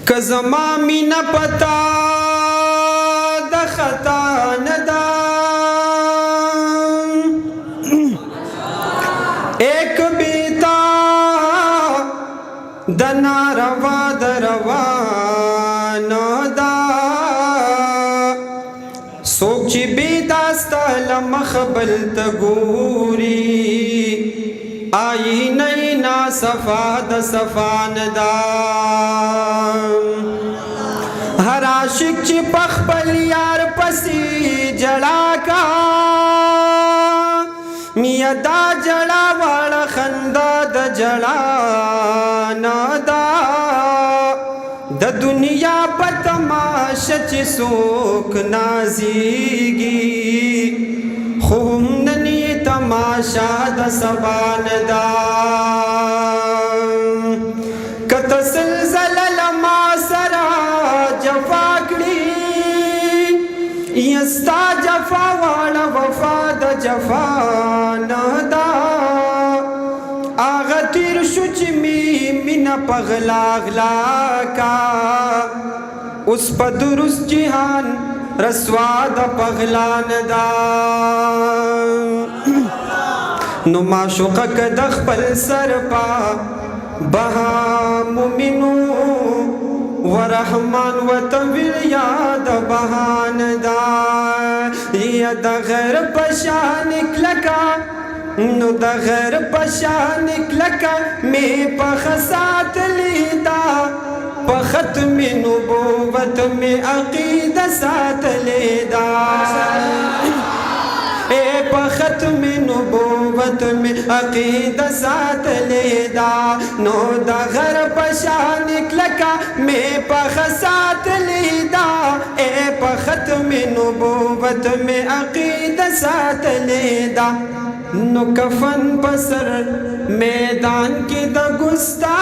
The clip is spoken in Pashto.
که زما مینه پتا د خطا نه ده ایک بیتا د ناروا د روانه ده څوک چې بیتا ستا له مخ بل ته ګوري آئینه ناصفا د صفا نه ده هر عاشق چې په خپل یار پسې جړا کا میا دا جړا واړه خندا د جړا نه ده د دنیا په تماشه چې څوک نازیږي خو هم نني تماشا د سبا نه ده کته سلسله لما سره جفا کړي یستا جفا واړه وفا د جفا نه ده آغا تیر شو چې می مینا پغلا غلا کا اوس په درست جهان رسوا د پغلا نه ده نو معشوقه که د خپل سر پا بها مومنو ورحمان وتویل یاد بهان دا یا د غیر پشان کلکا نو د غیر پشان کلکا می پخ سات لیدا په ختم نبوت می عقیده سات لیدا اے په ختم نبوت می عقیده سات لیدا نو د غیر پشان کلکا می پخ سات لیدا اے په ختم نبوت می عقیده سات لیدا نو کفن پسر میدان کی د گستا